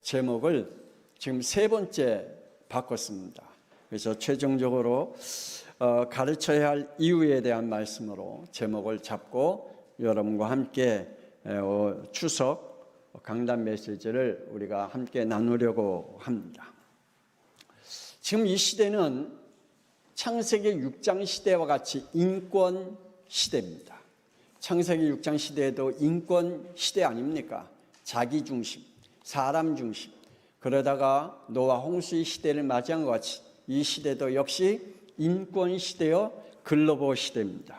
제목을 지금 3번째 바꿨습니다. 그래서 최종적으로 가르쳐야 할 이유에 대한 말씀으로 제목을 잡고 여러분과 함께 추석 강단 메시지를 우리가 함께 나누려고 합니다. 지금 이 시대는 창세기 6장 시대와 같이 인권 시대입니다. 창세기 6장 시대에도 인권 시대 아닙니까? 자기 중심, 사람 중심. 그러다가 노아 홍수의 시대를 맞이한 것 같이 이 시대도 역시 인권 시대요, 글로벌 시대입니다.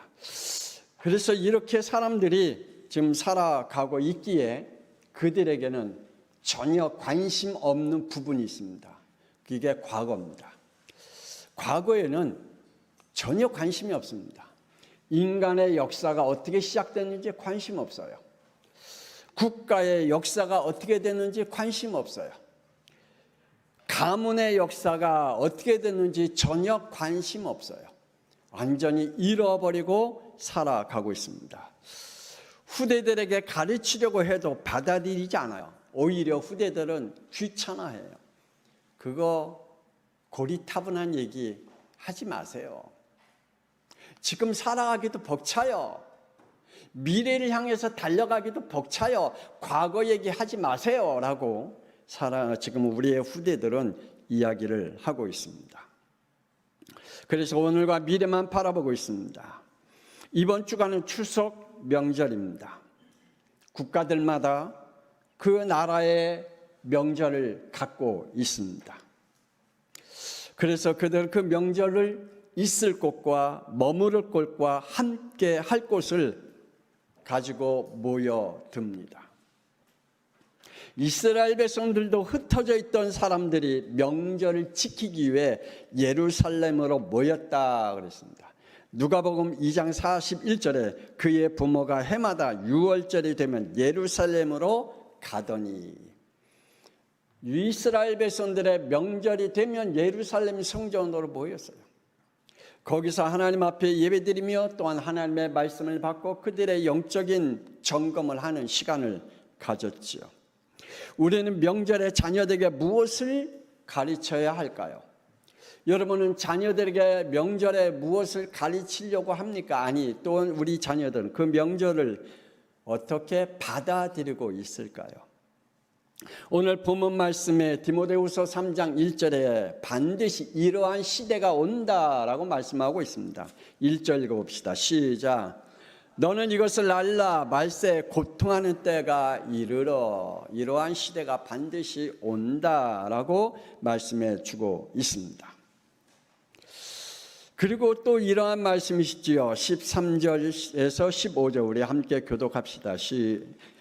그래서 이렇게 사람들이 지금 살아가고 있기에 그들에게는 전혀 관심 없는 부분이 있습니다. 그게 과거입니다. 과거에는 전혀 관심이 없습니다. 인간의 역사가 어떻게 시작됐는지 관심 없어요. 국가의 역사가 어떻게 됐는지 관심 없어요. 가문의 역사가 어떻게 됐는지 전혀 관심 없어요. 완전히 잃어버리고 살아가고 있습니다. 후대들에게 가르치려고 해도 받아들이지 않아요. 오히려 후대들은 귀찮아해요. 그거 고리타분한 얘기 하지 마세요. 지금 살아가기도 벅차요. 미래를 향해서 달려가기도 벅차요. 과거 얘기하지 마세요 라고 지금 우리의 후대들은 이야기를 하고 있습니다. 그래서 오늘과 미래만 바라보고 있습니다. 이번 주간은 추석 명절입니다. 국가들마다 그 나라의 명절을 갖고 있습니다. 그래서 그들 그 명절을 있을 곳과 머무를 곳과 함께 할 곳을 가지고 모여듭니다. 이스라엘 백성들도 흩어져 있던 사람들이 명절을 지키기 위해 예루살렘으로 모였다 그랬습니다. 누가복음 2장 41절에 그의 부모가 해마다 유월절이 되면 예루살렘으로 가더니, 이스라엘 백성들의 명절이 되면 예루살렘 성전으로 모였어요. 거기서 하나님 앞에 예배드리며 또한 하나님의 말씀을 받고 그들의 영적인 점검을 하는 시간을 가졌지요. 우리는 명절에 자녀들에게 무엇을 가르쳐야 할까요? 여러분은 자녀들에게 명절에 무엇을 가르치려고 합니까? 아니, 또한 우리 자녀들은 그 명절을 어떻게 받아들이고 있을까요? 오늘 본문 말씀에 디모데후서 3장 1절에 반드시 이러한 시대가 온다라고 말씀하고 있습니다. 1절 읽어봅시다. 시작. 너는 이것을 알라. 말세 고통하는 때가 이르러. 이러한 시대가 반드시 온다라고 말씀해 주고 있습니다. 그리고 또 이러한 말씀이시지요. 13절에서 15절 우리 함께 교독합시다.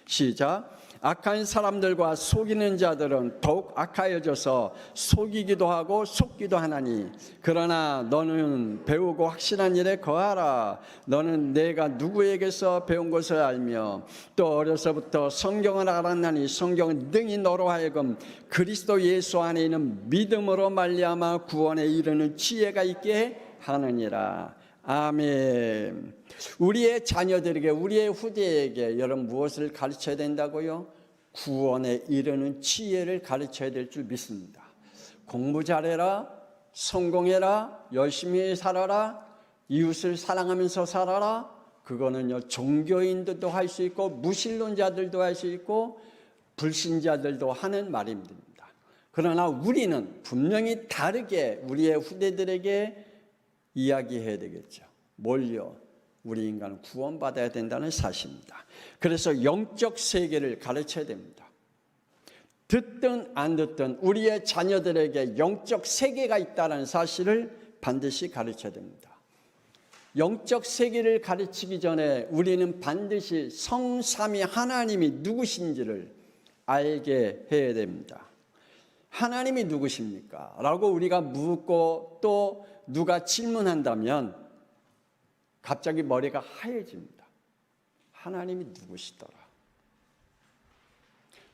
시작. 악한 사람들과 속이는 자들은 더욱 악하여져서 속이기도 하고 속기도 하나니, 그러나 너는 배우고 확실한 일에 거하라. 너는 내가 누구에게서 배운 것을 알며 또 어려서부터 성경을 알았나니 성경은 능히 너로 하여금 그리스도 예수 안에 있는 믿음으로 말미암아 구원에 이르는 지혜가 있게 하느니라. 아멘. 우리의 자녀들에게, 우리의 후대에게 여러분 무엇을 가르쳐야 된다고요? 구원에 이르는 지혜를 가르쳐야 될 줄 믿습니다. 공부 잘해라, 성공해라, 열심히 살아라, 이웃을 사랑하면서 살아라. 그거는요, 종교인들도 할 수 있고 무신론자들도 할 수 있고 불신자들도 하는 말입니다. 그러나 우리는 분명히 다르게 우리의 후대들에게 이야기해야 되겠죠. 뭘요? 우리 인간은 구원받아야 된다는 사실입니다. 그래서 영적 세계를 가르쳐야 됩니다. 듣든 안 듣든 우리의 자녀들에게 영적 세계가 있다는 사실을 반드시 가르쳐야 됩니다. 영적 세계를 가르치기 전에 우리는 반드시 성삼위 하나님이 누구신지를 알게 해야 됩니다. 하나님이 누구십니까? 라고 우리가 묻고 또 누가 질문한다면 갑자기 머리가 하얘집니다. 하나님이 누구시더라?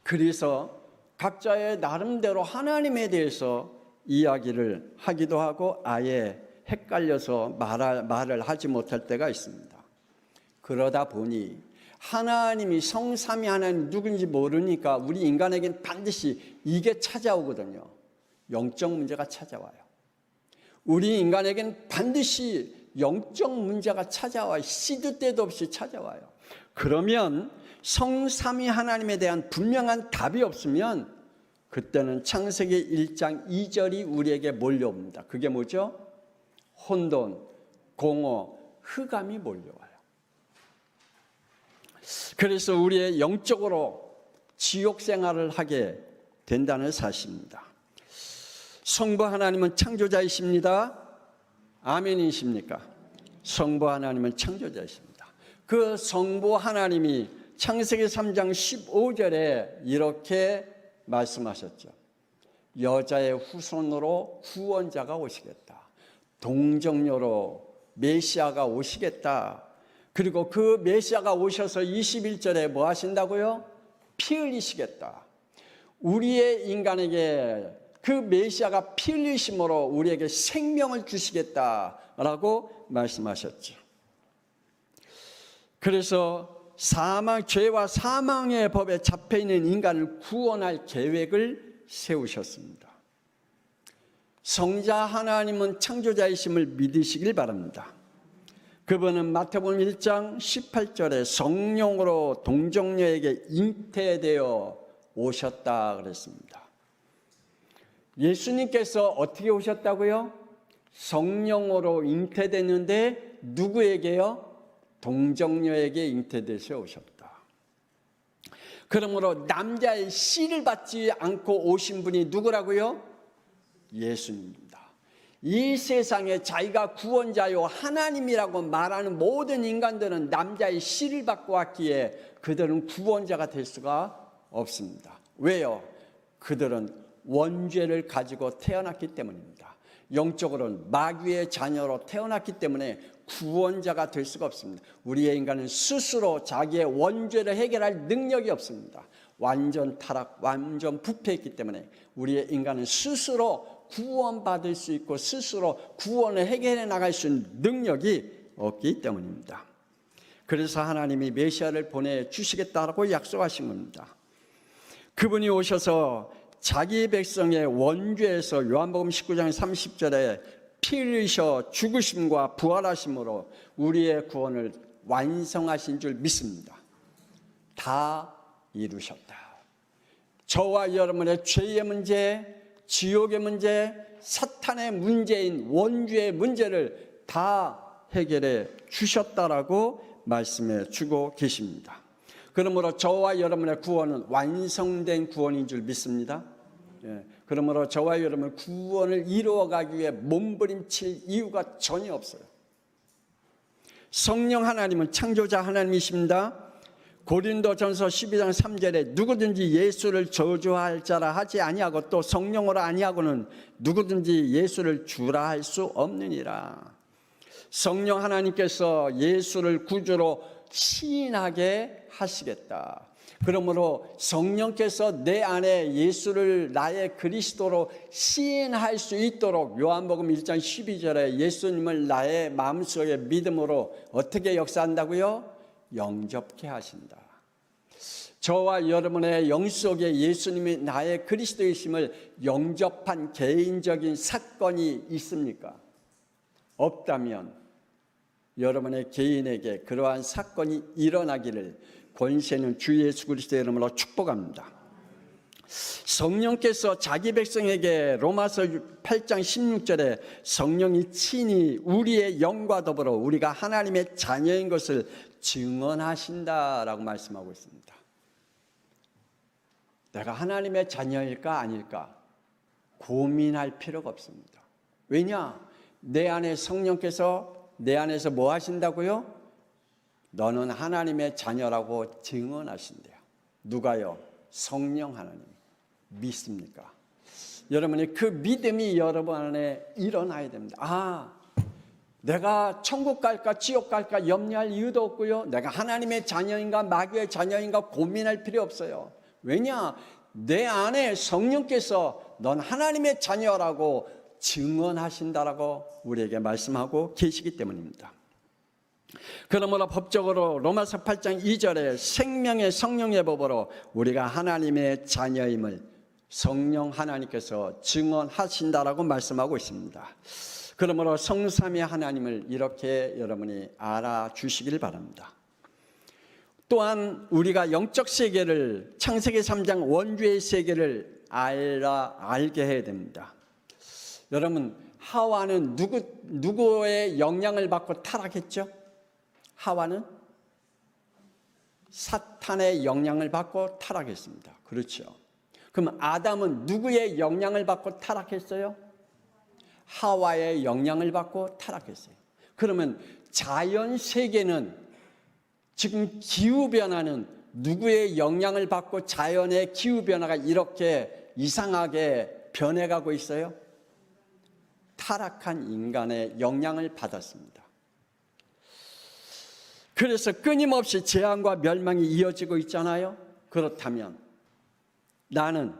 그래서 각자의 나름대로 하나님에 대해서 이야기를 하기도 하고 아예 헷갈려서 말을 하지 못할 때가 있습니다. 그러다 보니 하나님이 성삼위 하나님 누군지 모르니까 우리 인간에겐 반드시 이게 찾아오거든요. 영적 문제가 찾아와요. 우리 인간에겐 반드시 영적 문제가 찾아와요. 시도 때도 없이 찾아와요. 그러면 성삼위 하나님에 대한 분명한 답이 없으면 그때는 창세기 1장 2절이 우리에게 몰려옵니다. 그게 뭐죠? 혼돈, 공허, 흑암이 몰려와요. 그래서 우리의 영적으로 지옥 생활을 하게 된다는 사실입니다. 성부 하나님은 창조자이십니다. 아멘이십니까? 성부 하나님은 창조자이십니다. 그 성부 하나님이 창세기 3장 15절에 이렇게 말씀하셨죠. 여자의 후손으로 구원자가 오시겠다. 동정녀로 메시아가 오시겠다. 그리고 그 메시아가 오셔서 21절에 뭐 하신다고요? 피 흘리시겠다. 우리의 인간에게 그 메시아가 피 흘리심으로 우리에게 생명을 주시겠다라고 말씀하셨죠. 그래서 죄와 사망의 법에 잡혀있는 인간을 구원할 계획을 세우셨습니다. 성자 하나님은 창조자이심을 믿으시길 바랍니다. 그분은 마태복음 1장 18절에 성령으로 동정녀에게 잉태되어 오셨다 그랬습니다. 예수님께서 어떻게 오셨다고요? 성령으로 잉태됐는데 누구에게요? 동정녀에게 잉태되셔 오셨다. 그러므로 남자의 씨를 받지 않고 오신 분이 누구라고요? 예수님입니다. 이 세상에 자기가 구원자요 하나님이라고 말하는 모든 인간들은 남자의 씨를 받고 왔기에 그들은 구원자가 될 수가 없습니다. 왜요? 그들은 원죄를 가지고 태어났기 때문입니다. 영적으로는 마귀의 자녀로 태어났기 때문에 구원자가 될 수가 없습니다. 우리의 인간은 스스로 자기의 원죄를 해결할 능력이 없습니다. 완전 타락, 완전 부패했기 때문에 우리의 인간은 스스로 구원받을 수 있고 스스로 구원을 해결해 나갈 수 있는 능력이 없기 때문입니다. 그래서 하나님이 메시아를 보내주시겠다라고 약속하신 겁니다. 그분이 오셔서 자기 백성의 원죄에서 요한복음 19장 30절에 피 흘리셔 죽으심과 부활하심으로 우리의 구원을 완성하신 줄 믿습니다. 다 이루셨다. 저와 여러분의 죄의 문제, 지옥의 문제, 사탄의 문제인 원죄의 문제를 다 해결해 주셨다라고 말씀해 주고 계십니다. 그러므로 저와 여러분의 구원은 완성된 구원인 줄 믿습니다. 그러므로 저와 여러분 구원을 이루어가기 위해 몸부림칠 이유가 전혀 없어요. 성령 하나님은 창조자 하나님이십니다. 고린도전서 12장 3절에 누구든지 예수를 저주할 자라 하지 아니하고 또 성령으로 아니하고는 누구든지 예수를 주라 할 수 없느니라. 성령 하나님께서 예수를 구주로 시인하게 하시겠다. 그러므로 성령께서 내 안에 예수를 나의 그리스도로 시인할 수 있도록 요한복음 1장 12절에 예수님을 나의 마음속에 믿음으로 어떻게 역사한다고요? 영접케 하신다. 저와 여러분의 영 속에 예수님이 나의 그리스도이심을 영접한 개인적인 사건이 있습니까? 없다면 여러분의 개인에게 그러한 사건이 일어나기를 권세 있는 주 예수 그리스도의 이름으로 축복합니다. 성령께서 자기 백성에게 로마서 8장 16절에 성령이 친히 우리의 영과 더불어 우리가 하나님의 자녀인 것을 증언하신다라고 말씀하고 있습니다. 내가 하나님의 자녀일까 아닐까 고민할 필요가 없습니다. 왜냐? 내 안에 성령께서 내 안에서 뭐 하신다고요? 너는 하나님의 자녀라고 증언하신대요. 누가요? 성령 하나님. 믿습니까? 여러분이 그 믿음이 여러분 안에 일어나야 됩니다. 아, 내가 천국 갈까 지옥 갈까 염려할 이유도 없고요. 내가 하나님의 자녀인가 마귀의 자녀인가 고민할 필요 없어요. 왜냐? 내 안에 성령께서 넌 하나님의 자녀라고 증언하신다라고 우리에게 말씀하고 계시기 때문입니다. 그러므로 법적으로 로마서 8장 2절에 생명의 성령의 법으로 우리가 하나님의 자녀임을 성령 하나님께서 증언하신다라고 말씀하고 있습니다. 그러므로 성삼위 하나님을 이렇게 여러분이 알아주시길 바랍니다. 또한 우리가 영적 세계를, 창세기 3장 원죄의 세계를 알게 해야 됩니다. 여러분, 하와는 누구의 영향을 받고 타락했죠? 하와는 사탄의 영향을 받고 타락했습니다. 그렇죠. 그럼 아담은 누구의 영향을 받고 타락했어요? 하와의 영향을 받고 타락했어요. 그러면 자연 세계는, 지금 기후변화는 누구의 영향을 받고 자연의 기후변화가 이렇게 이상하게 변해가고 있어요? 타락한 인간의 영향을 받았습니다. 그래서 끊임없이 재앙과 멸망이 이어지고 있잖아요. 그렇다면 나는,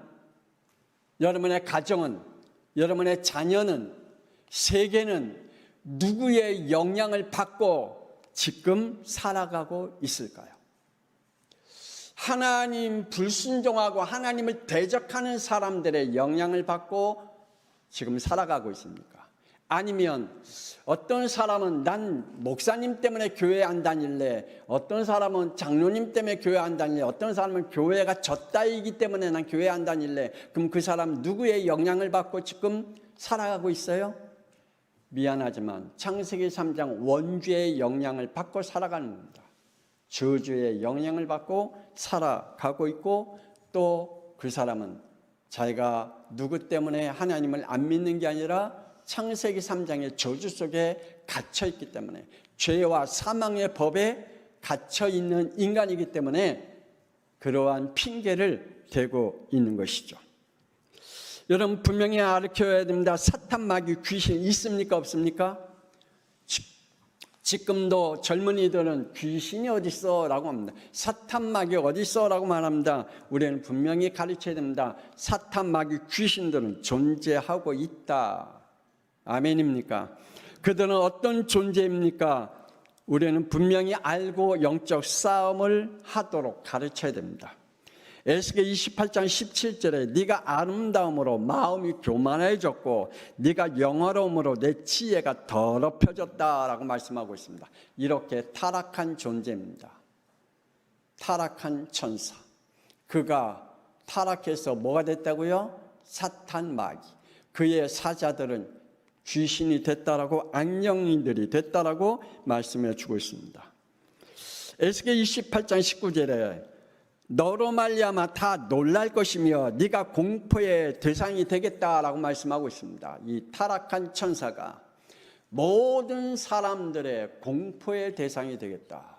여러분의 가정은, 여러분의 자녀는, 세계는 누구의 영향을 받고 지금 살아가고 있을까요? 하나님 불순종하고 하나님을 대적하는 사람들의 영향을 받고 지금 살아가고 있습니까? 아니면 어떤 사람은 난 목사님 때문에 교회 안 다닐래, 어떤 사람은 장로님 때문에 교회 안 다닐래, 어떤 사람은 교회가 젖다이기 때문에 난 교회 안 다닐래. 그럼 그 사람 누구의 영향을 받고 지금 살아가고 있어요? 미안하지만 창세기 3장 원죄의 영향을 받고 살아가는 겁니다. 저주의 영향을 받고 살아가고 있고, 또 그 사람은 자기가 누구 때문에 하나님을 안 믿는 게 아니라 창세기 3장의 저주 속에 갇혀 있기 때문에, 죄와 사망의 법에 갇혀 있는 인간이기 때문에 그러한 핑계를 대고 있는 것이죠. 여러분, 분명히 알려야 됩니다. 사탄, 마귀, 귀신 있습니까? 없습니까? 지금도 젊은이들은 귀신이 어디 있어? 라고 합니다. 사탄, 마귀 어디 있어? 라고 말합니다. 우리는 분명히 가르쳐야 됩니다. 사탄, 마귀, 귀신들은 존재하고 있다. 아멘입니까? 그들은 어떤 존재입니까? 우리는 분명히 알고 영적 싸움을 하도록 가르쳐야 됩니다. 에스겔 28장 17절에 네가 아름다움으로 마음이 교만해졌고 네가 영화로움으로 내 지혜가 더럽혀졌다라고 말씀하고 있습니다. 이렇게 타락한 존재입니다. 타락한 천사. 그가 타락해서 뭐가 됐다고요? 사탄, 마귀. 그의 사자들은 귀신이 됐다라고, 악령들이 됐다라고 말씀해 주고 있습니다. 에스겔 28장 19절에 너로 말미암아 다 놀랄 것이며 네가 공포의 대상이 되겠다라고 말씀하고 있습니다. 이 타락한 천사가 모든 사람들의 공포의 대상이 되겠다.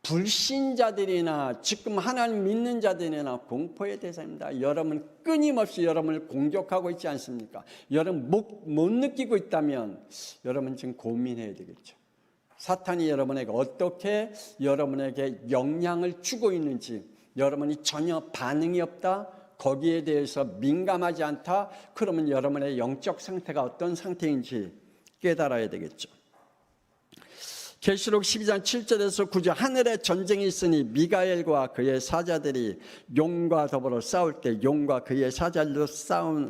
불신자들이나 지금 하나님 믿는 자들이나 공포의 대상입니다. 여러분 끊임없이 여러분을 공격하고 있지 않습니까? 여러분 못 느끼고 있다면 여러분 지금 고민해야 되겠죠. 사탄이 여러분에게 어떻게 여러분에게 영향을 주고 있는지, 여러분이 전혀 반응이 없다, 거기에 대해서 민감하지 않다, 그러면 여러분의 영적 상태가 어떤 상태인지 깨달아야 되겠죠. 계시록 12장 7절에서 9절 하늘에 전쟁이 있으니 미가엘과 그의 사자들이 용과 더불어 싸울 때 용과 그의 사자들도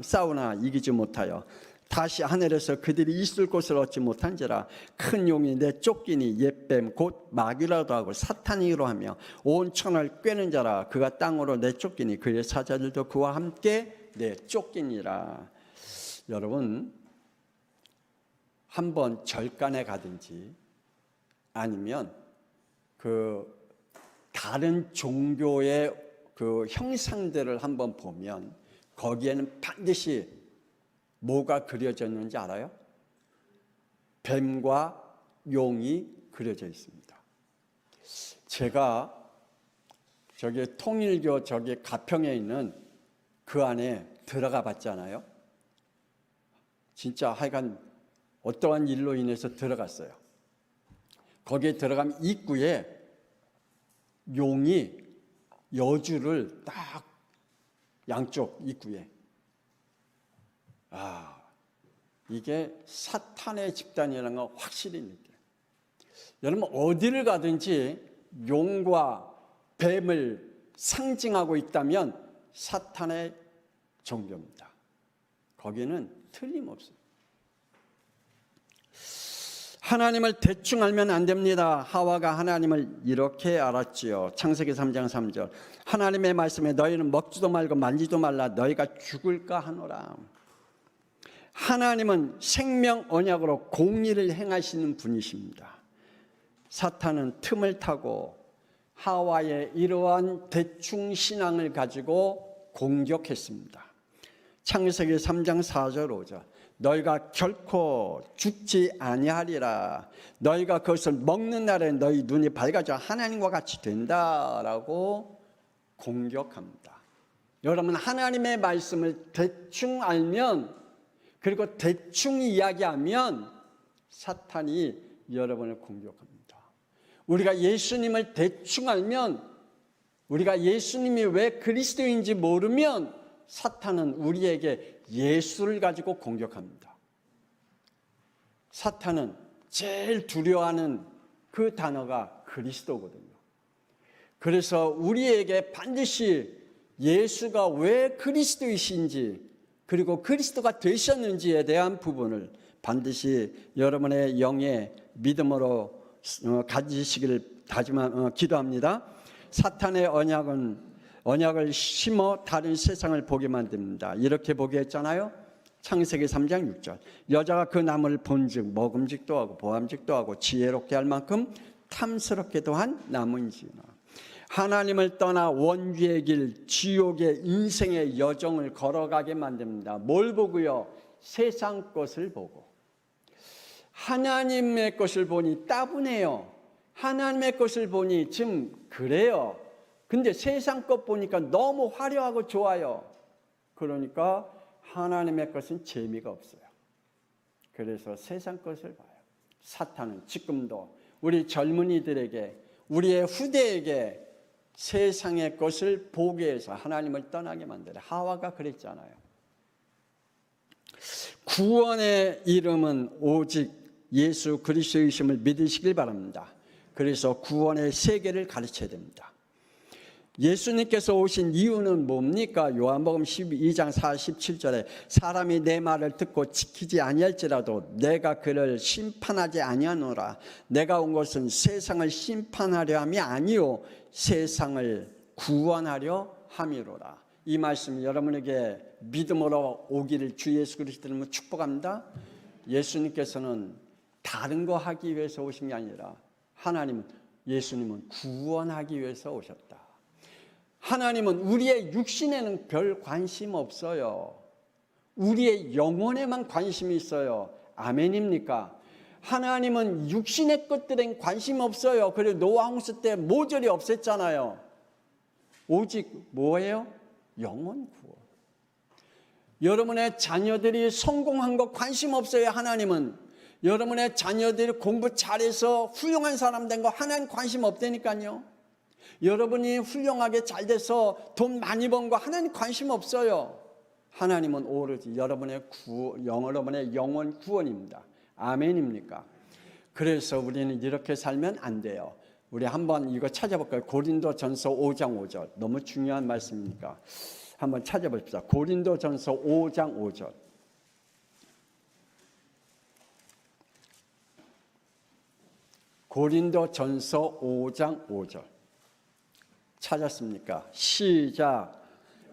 싸우나 이기지 못하여 다시 하늘에서 그들이 있을 곳을 얻지 못한지라 큰 용이 내쫓기니 옛뱀 곧 마귀라도 하고 사탄이로 하며 온 천을 꿰는 자라 그가 땅으로 내쫓기니 그의 사자들도 그와 함께 내쫓기니라. 여러분 한번 절간에 가든지 아니면 그 다른 종교의 그 형상들을 한번 보면 거기에는 반드시 뭐가 그려졌는지 알아요? 뱀과 용이 그려져 있습니다. 제가 저기 통일교 저기 가평에 있는 그 안에 들어가 봤잖아요. 진짜 하여간 어떠한 일로 인해서 들어갔어요. 거기에 들어가면 입구에 용이 여주를 딱 양쪽 입구에, 이게 사탄의 집단이라는 거 확실히 느껴요. 여러분 어디를 가든지 용과 뱀을 상징하고 있다면 사탄의 종교입니다. 거기는 틀림없어요. 하나님을 대충 알면 안 됩니다. 하와가 하나님을 이렇게 알았지요. 창세기 3장 3절. 하나님의 말씀에 너희는 먹지도 말고 만지도 말라 너희가 죽을까 하노라. 하나님은 생명 언약으로 공의를 행하시는 분이십니다. 사탄은 틈을 타고 하와의 이러한 대충 신앙을 가지고 공격했습니다. 창세기 3장 4절 5절. 너희가 결코 죽지 아니하리라. 너희가 그것을 먹는 날에 너희 눈이 밝아져 하나님과 같이 된다라고 공격합니다. 여러분 하나님의 말씀을 대충 알면 그리고 대충 이야기하면 사탄이 여러분을 공격합니다. 우리가 예수님을 대충 알면 우리가 예수님이 왜 그리스도인지 모르면 사탄은 우리에게 예수를 가지고 공격합니다. 사탄은 제일 두려워하는 그 단어가 그리스도거든요. 그래서 우리에게 반드시 예수가 왜 그리스도이신지 그리고 그리스도가 되셨는지에 대한 부분을 반드시 여러분의 영의 믿음으로 가지시기를 기도합니다. 사탄의 언약을 심어 다른 세상을 보게 만듭니다. 이렇게 보게 했잖아요. 창세기 3장 6절. 여자가 그 나무를 본즉 먹음직도 하고 보암직도 하고 지혜롭게 할 만큼 탐스럽게도 한 나무인지나. 하나님을 떠나 원죄의 길, 지옥의 인생의 여정을 걸어가게 만듭니다. 뭘 보고요? 세상 것을 보고. 하나님의 것을 보니 따분해요. 하나님의 것을 보니 좀 그래요. 근데 세상 것 보니까 너무 화려하고 좋아요. 그러니까 하나님의 것은 재미가 없어요. 그래서 세상 것을 봐요. 사탄은 지금도 우리 젊은이들에게 우리의 후대에게 세상의 것을 보게 해서 하나님을 떠나게 만들어요. 하와가 그랬잖아요. 구원의 이름은 오직 예수 그리스도이심을 믿으시길 바랍니다. 그래서 구원의 세계를 가르쳐야 됩니다. 예수님께서 오신 이유는 뭡니까? 요한복음 12장 47절에 사람이 내 말을 듣고 지키지 아니할지라도 내가 그를 심판하지 아니하노라. 내가 온 것은 세상을 심판하려 함이 아니요 세상을 구원하려 함이로라. 이 말씀 여러분에게 믿음으로 오기를 주 예수 그리스도로 축복합니다. 예수님께서는 다른 거 하기 위해서 오신 게 아니라 예수님은 구원하기 위해서 오셨다. 하나님은 우리의 육신에는 별 관심 없어요. 우리의 영혼에만 관심이 있어요. 아멘입니까? 하나님은 육신의 것들엔 관심 없어요. 그리고 노아 홍수 때 모조리 없앴잖아요. 오직 뭐예요? 영혼 구원. 여러분의 자녀들이 성공한 거 관심 없어요. 하나님은 여러분의 자녀들이 공부 잘해서 훌륭한 사람 된 거 하나님 관심 없다니까요. 여러분이 훌륭하게 잘 돼서 돈 많이 번 거 하나님 관심 없어요. 하나님은 오로지 여러분의 영혼 구원입니다. 아멘입니까? 그래서 우리는 이렇게 살면 안 돼요. 우리 한번 이거 찾아볼까요? 고린도전서 5장 5절. 너무 중요한 말씀이니까 한번 찾아봅시다. 고린도전서 5장 5절. 고린도전서 5장 5절. 찾았습니까? 시작.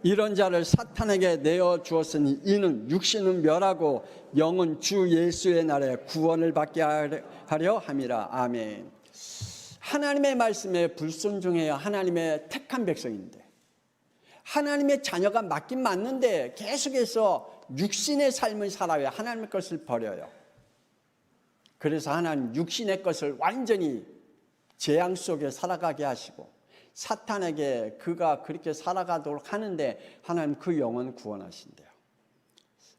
이런 자를 사탄에게 내어 주었으니 이는 육신은 멸하고 영은 주 예수의 날에 구원을 받게 하려 함이라. 아멘. 하나님의 말씀에 불순종해야 하나님의 택한 백성인데 하나님의 자녀가 맞긴 맞는데 계속해서 육신의 삶을 살아야 하나님의 것을 버려요. 그래서 하나님 육신의 것을 완전히 재앙 속에 살아가게 하시고 사탄에게 그가 그렇게 살아가도록 하는데 하나님 그 영혼 구원하신대요.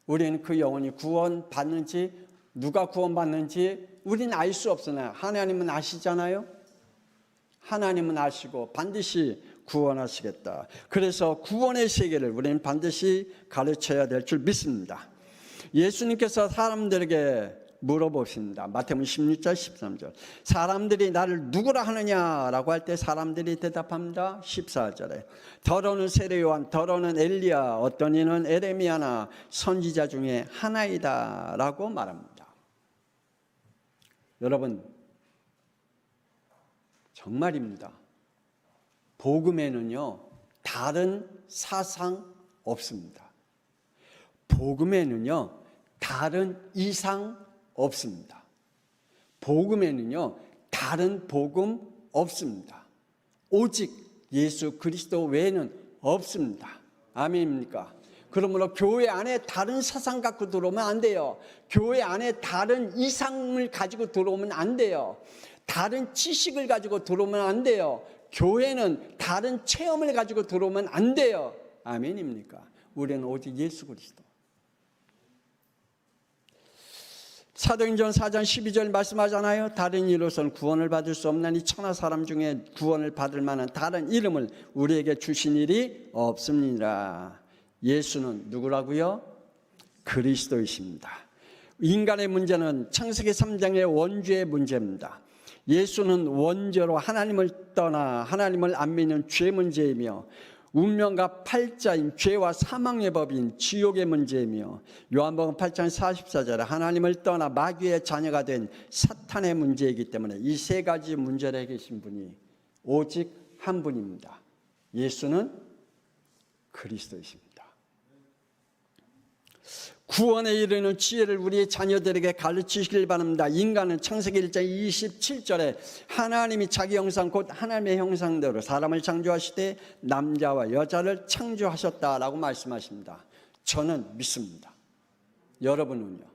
우리는 그 영혼이 구원받는지 누가 구원받는지 우리는 알 수 없으나 하나님은 아시잖아요. 하나님은 아시고 반드시 구원하시겠다. 그래서 구원의 세계를 우리는 반드시 가르쳐야 될 줄 믿습니다. 예수님께서 사람들에게 물어보십니다. 마태복음 16절 13절. 사람들이 나를 누구라 하느냐라고 할 때 사람들이 대답합니다. 14절에 더러는 세례요한, 더러는 엘리야, 어떤 이는 에레미야나 선지자 중에 하나이다 라고 말합니다. 여러분, 정말입니다. 복음에는요, 다른 사상 없습니다. 복음에는요, 다른 이상 없습니다. 복음에는요, 다른 복음 없습니다. 오직 예수 그리스도 외에는 없습니다. 아멘입니까? 그러므로 교회 안에 다른 사상 갖고 들어오면 안 돼요. 교회 안에 다른 이상을 가지고 들어오면 안 돼요. 다른 지식을 가지고 들어오면 안 돼요. 교회는 다른 체험을 가지고 들어오면 안 돼요. 아멘입니까? 우리는 오직 예수 그리스도. 사도행전 4장 12절 말씀하잖아요. 다른 이로서는 구원을 받을 수 없나니 천하 사람 중에 구원을 받을 만한 다른 이름을 우리에게 주신 일이 없습니다. 예수는 누구라고요? 그리스도이십니다. 인간의 문제는 창세기 3장의 원죄의 문제입니다. 예수는 원죄로 하나님을 떠나 하나님을 안 믿는 죄 문제이며 운명과 팔자인 죄와 사망의 법인 지옥의 문제이며 요한복음 8장 44절에 하나님을 떠나 마귀의 자녀가 된 사탄의 문제이기 때문에 이 세 가지 문제를 해결하신 분이 오직 한 분입니다. 예수는 그리스도이십니다. 구원에 이르는 지혜를 우리의 자녀들에게 가르치시길 바랍니다. 인간은 창세기 1장 27절에 하나님이 자기 형상 곧 하나님의 형상대로 사람을 창조하시되 남자와 여자를 창조하셨다라고 말씀하십니다. 저는 믿습니다. 여러분은요?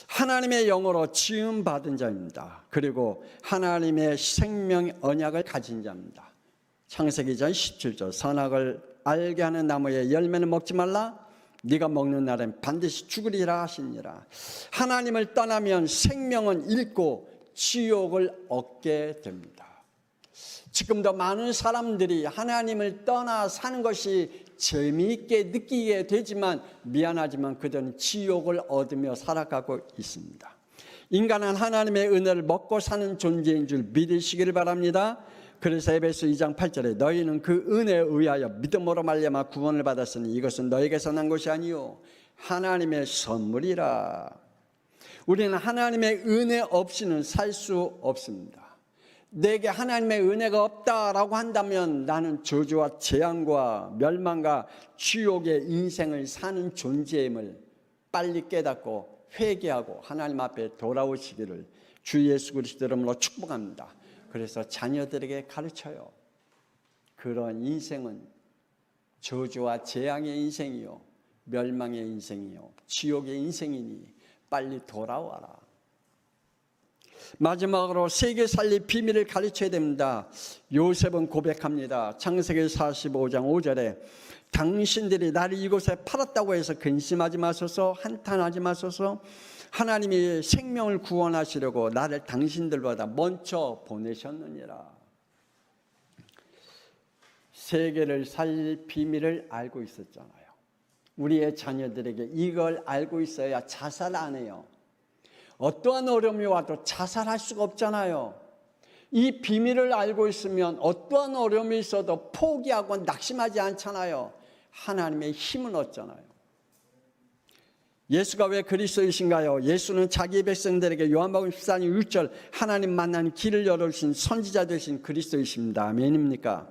하나님의 영으로 지음받은 자입니다. 그리고 하나님의 생명 언약을 가진 자입니다. 창세기 2장 17절 선악을 알게 하는 나무의 열매는 먹지 말라. 네가 먹는 날엔 반드시 죽으리라 하시니라. 하나님을 떠나면 생명은 잃고 지옥을 얻게 됩니다. 지금도 많은 사람들이 하나님을 떠나 사는 것이 재미있게 느끼게 되지만 미안하지만 그들은 지옥을 얻으며 살아가고 있습니다. 인간은 하나님의 은혜를 먹고 사는 존재인 줄 믿으시기를 바랍니다. 그래서 에베소 2장 8절에 너희는 그 은혜에 의하여 믿음으로 말미암아 구원을 받았으니 이것은 너희에게서 난 것이 아니요 하나님의 선물이라. 우리는 하나님의 은혜 없이는 살 수 없습니다. 내게 하나님의 은혜가 없다라고 한다면 나는 저주와 재앙과 멸망과 지옥의 인생을 사는 존재임을 빨리 깨닫고 회개하고 하나님 앞에 돌아오시기를 주 예수 그리스도 이름으로 축복합니다. 그래서 자녀들에게 가르쳐요. 그런 인생은 저주와 재앙의 인생이요 멸망의 인생이요 지옥의 인생이니 빨리 돌아와라. 마지막으로 세계 살릴 비밀을 가르쳐야 됩니다. 요셉은 고백합니다. 창세기 45장 5절에 당신들이 나를 이곳에 팔았다고 해서 근심하지 마소서, 한탄하지 마소서. 하나님이 생명을 구원하시려고 나를 당신들보다 먼저 보내셨느니라. 세계를 살릴 비밀을 알고 있었잖아요. 우리의 자녀들에게 이걸 알고 있어야 자살 안 해요. 어떠한 어려움이 와도 자살할 수가 없잖아요. 이 비밀을 알고 있으면 어떠한 어려움이 있어도 포기하고 낙심하지 않잖아요. 하나님의 힘을 얻잖아요. 예수가 왜 그리스도이신가요? 예수는 자기 백성들에게 요한복음 14장 6절 하나님 만나는 길을 열어주신 선지자 되신 그리스도이십니다. 아멘입니까?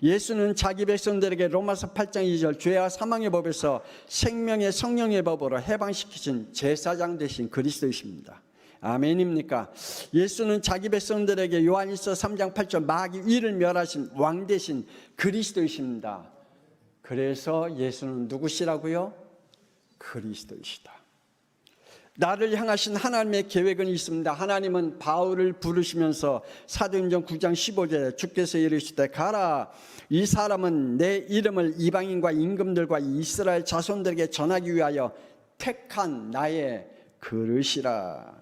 예수는 자기 백성들에게 로마서 8장 2절 죄와 사망의 법에서 생명의 성령의 법으로 해방시키신 제사장 되신 그리스도이십니다. 아멘입니까? 예수는 자기 백성들에게 요한일서 3장 8절 마귀 위를 멸하신 왕 되신 그리스도이십니다. 그래서 예수는 누구시라고요? 그리스도이시다. 나를 향하신 하나님의 계획은 있습니다. 하나님은 바울을 부르시면서 사도행전 9장 15절에 주께서 이르시되 가라. 이 사람은 내 이름을 이방인과 임금들과 이스라엘 자손들에게 전하기 위하여 택한 나의 그릇이라.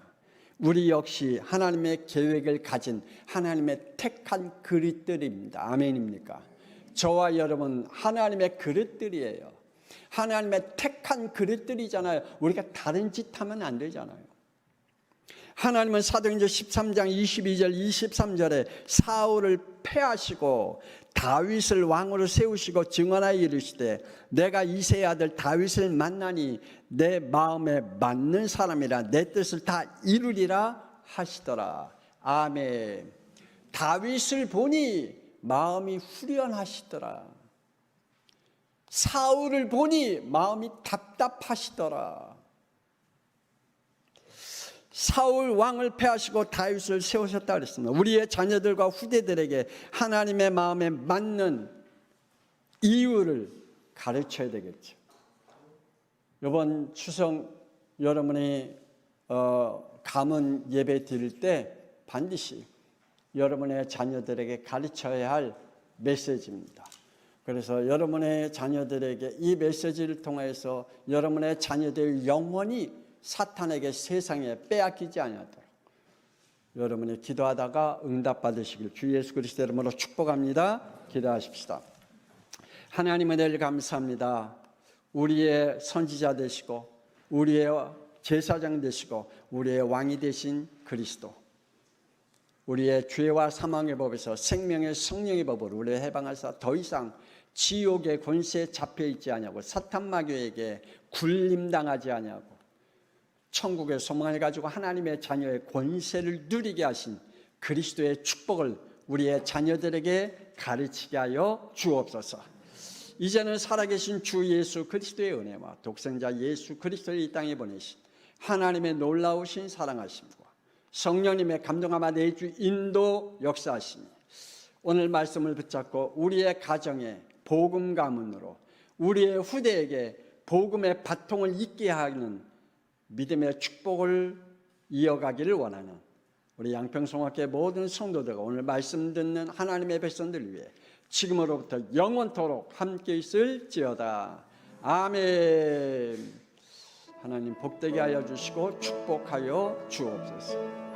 우리 역시 하나님의 계획을 가진 하나님의 택한 그릇들입니다. 아멘입니까? 저와 여러분 하나님의 그릇들이에요. 하나님의 택한 그릇들이잖아요. 우리가 다른 짓 하면 안 되잖아요. 하나님은 사도행전 13장 22절 23절에 사울을 패하시고 다윗을 왕으로 세우시고 증언하여 이르시되 내가 이새의 아들 다윗을 만나니 내 마음에 맞는 사람이라 내 뜻을 다 이루리라 하시더라. 아멘. 다윗을 보니 마음이 후련하시더라. 사울을 보니 마음이 답답하시더라. 사울 왕을 패하시고 다윗을 세우셨다 그랬습니다. 우리의 자녀들과 후대들에게 하나님의 마음에 맞는 이유를 가르쳐야 되겠죠. 이번 추석 여러분이 감언 예배 드릴 때 반드시 여러분의 자녀들에게 가르쳐야 할 메시지입니다. 그래서 여러분의 자녀들에게 이 메시지를 통해서 여러분의 자녀들의 영혼이 사탄에게 세상에 빼앗기지 아니하도록 여러분이 기도하다가 응답받으시길 주 예수 그리스도 이름으로 축복합니다. 기도하십시다. 하나님 은혜를 감사합니다. 우리의 선지자 되시고 우리의 제사장 되시고 우리의 왕이 되신 그리스도, 우리의 죄와 사망의 법에서 생명의 성령의 법으로 우리를 해방하사 더 이상 지옥의 권세에 잡혀있지 아니하고 사탄 마귀에게 굴림당하지 아니하고 천국의 소망을 가지고 하나님의 자녀의 권세를 누리게 하신 그리스도의 축복을 우리의 자녀들에게 가르치게 하여 주옵소서. 이제는 살아계신 주 예수 그리스도의 은혜와 독생자 예수 그리스도를 이 땅에 보내신 하나님의 놀라우신 사랑하심과 성령님의 감동함과 내주 인도 역사하시니 오늘 말씀을 붙잡고 우리의 가정에 복음 가문으로 우리의 후대에게 복음의 바통을 잇게 하는 믿음의 축복을 이어가기를 원하는 우리 양평성학교의 모든 성도들과 오늘 말씀 듣는 하나님의 백성들 위해 지금으로부터 영원토록 함께 있을지어다. 아멘. 하나님 복되게 하여 주시고 축복하여 주옵소서.